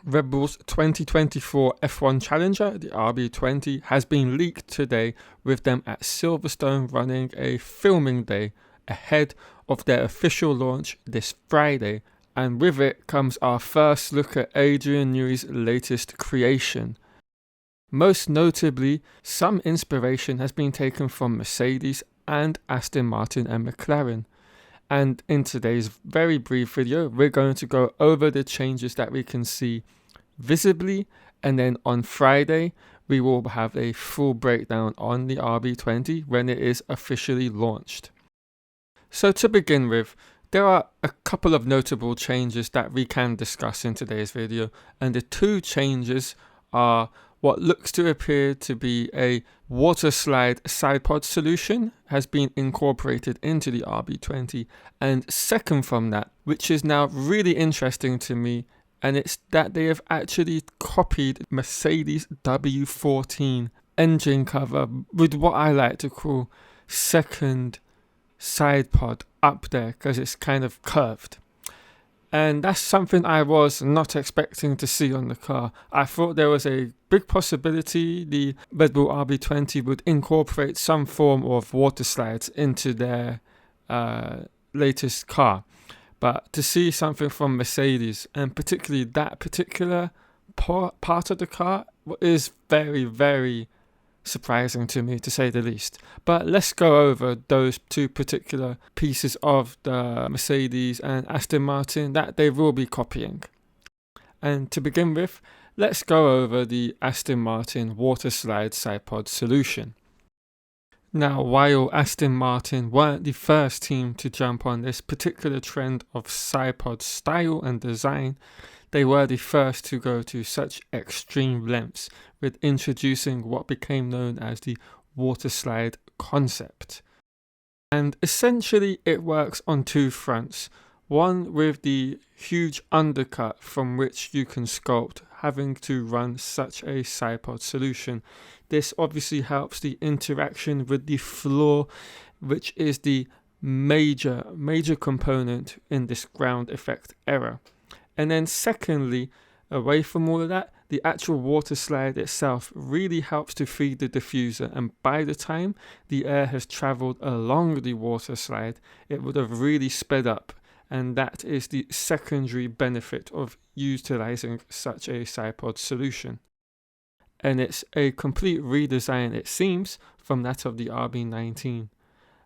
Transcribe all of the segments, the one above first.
Red Bull's 2024 F1 Challenger, the RB20, has been leaked today, with them at Silverstone running a filming day ahead of their official launch this Friday. And with it comes our first look at Adrian Newey's latest creation. Most notably, some inspiration has been taken from Mercedes and Aston Martin and McLaren. And in today's very brief video, we're going to go over the changes that we can see visibly, and then on Friday, we will have a full breakdown on the RB20 when it is officially launched. So to begin with, there are a couple of notable changes that we can discuss in today's video, and the two changes are what looks to appear to be a water slide sidepod solution has been incorporated into the RB20, and second from that, which is now really interesting to me, and it's that they have actually copied Mercedes W14 engine cover with what I like to call second side pod up there, because it's kind of curved. And that's something I was not expecting to see on the car. I thought there was a big possibility the Red Bull RB20 would incorporate some form of water slides into their latest car. But to see something from Mercedes, and particularly that particular part of the car, is very, very surprising to me, to say the least. But let's go over those two particular pieces of the Mercedes and Aston Martin that they will be copying. And to begin with, let's go over the Aston Martin water slide sidepod solution. Now, while Aston Martin weren't the first team to jump on this particular trend of sidepod style and design, they were the first to go to such extreme lengths with introducing what became known as the water slide concept. And essentially it works on two fronts. One with the huge undercut from which you can sculpt having to run such a sidepod solution. This obviously helps the interaction with the floor, which is the major component in this ground effect era. And then secondly, away from all of that, the actual water slide itself really helps to feed the diffuser, and by the time the air has travelled along the water slide, it would have really sped up, and that is the secondary benefit of utilising such a sidepod solution. And it's a complete redesign, it seems, from that of the RB19.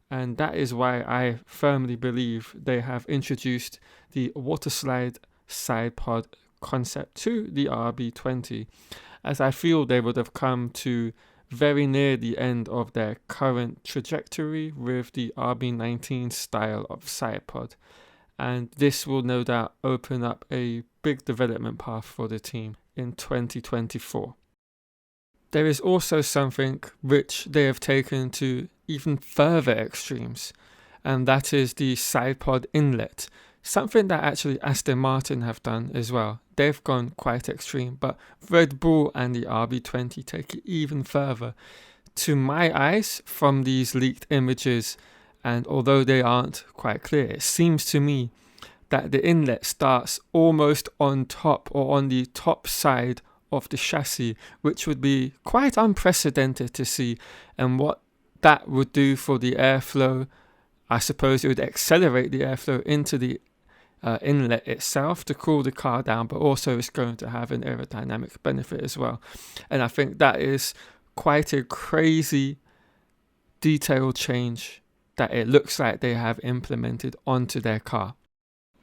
And that is why I firmly believe they have introduced the water slide sidepod concept to the RB20, as I feel they would have come to very near the end of their current trajectory with the RB19 style of sidepod, and this will no doubt open up a big development path for the team in 2024. There is also something which they have taken to even further extremes, and that is the Sidepod Inlet. Something that actually Aston Martin have done as well. They've gone quite extreme, but Red Bull and the RB20 take it even further. To my eyes, from these leaked images, and although they aren't quite clear, it seems to me that the inlet starts almost on top, or on the top side of the chassis, which would be quite unprecedented to see. And what that would do for the airflow, I suppose it would accelerate the airflow into the inlet itself to cool the car down, but also it's going to have an aerodynamic benefit as well. And I think that is quite a crazy detail change that it looks like they have implemented onto their car.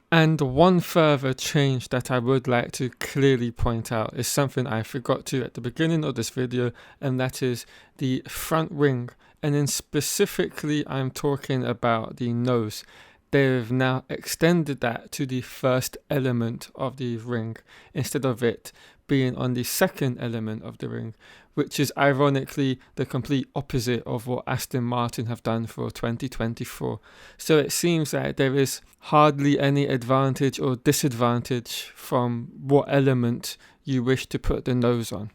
And one further change that I would like to clearly point out is something I forgot to at the beginning of this video, and that is the front wing. And then specifically I'm talking about the nose. They've now extended that to the first element of the ring instead of it being on the second element of the ring, which is ironically the complete opposite of what Aston Martin have done for 2024. So it seems that there is hardly any advantage or disadvantage from what element you wish to put the nose on.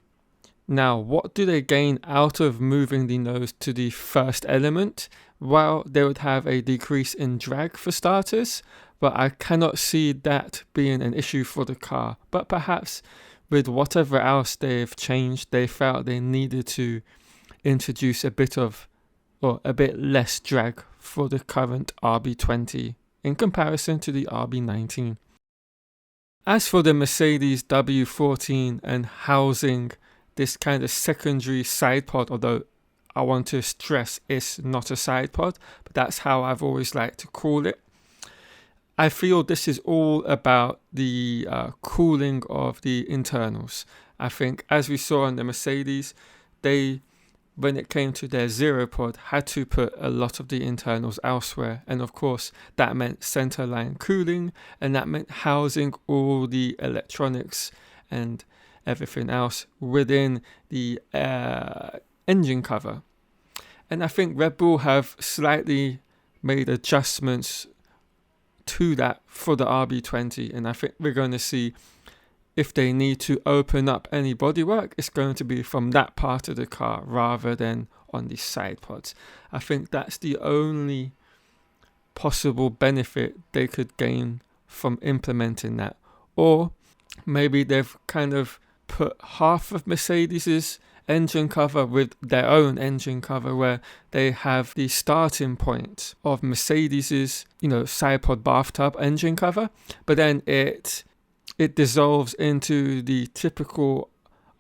Now, what do they gain out of moving the nose to the first element? Well, they would have a decrease in drag for starters, but I cannot see that being an issue for the car. But perhaps with whatever else they've changed, they felt they needed to introduce a bit less drag for the current RB20 in comparison to the RB19. As for the Mercedes W14 and housing this kind of secondary side pod, although I want to stress it's not a side pod, but that's how I've always liked to call it. I feel this is all about the cooling of the internals. I think, as we saw on the Mercedes, they, when it came to their zero pod, had to put a lot of the internals elsewhere. And of course, that meant centerline cooling, and that meant housing all the electronics and everything else within the engine cover. And I think Red Bull have slightly made adjustments to that for the RB20, and I think we're going to see if they need to open up any bodywork, it's going to be from that part of the car rather than on the side pods. I think that's the only possible benefit they could gain from implementing that. Or maybe they've kind of put half of Mercedes's engine cover with their own engine cover, where they have the starting point of Mercedes's, Sidepod bathtub engine cover, but then it dissolves into the typical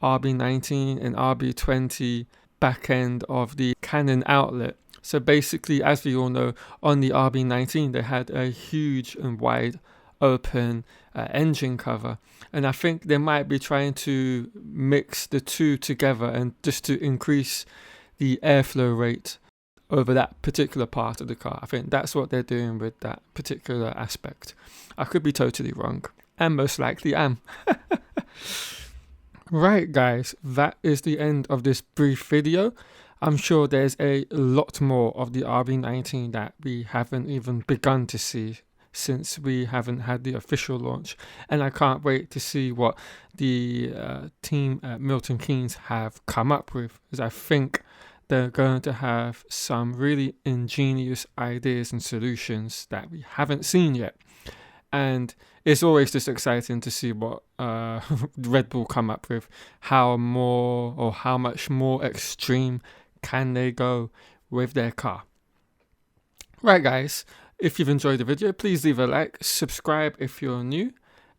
RB19 and RB20 back end of the cannon outlet. So basically, as we all know, on the RB19 they had a huge and wide open engine cover, and I think they might be trying to mix the two together and just to increase the airflow rate over that particular part of the car. I think that's what they're doing with that particular aspect. I could be totally wrong, and most likely am. Right guys, that is the end of this brief video. I'm sure there's a lot more of the RB19 that we haven't even begun to see since we haven't had the official launch, and I can't wait to see what the team at Milton Keynes have come up with, because I think they're going to have some really ingenious ideas and solutions that we haven't seen yet. And it's always just exciting to see what Red Bull come up with. How much more extreme can they go with their car? Right guys, if you've enjoyed the video, please leave a like, subscribe if you're new,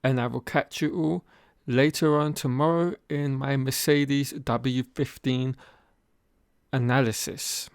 and I will catch you all later on tomorrow in my Mercedes W15 analysis.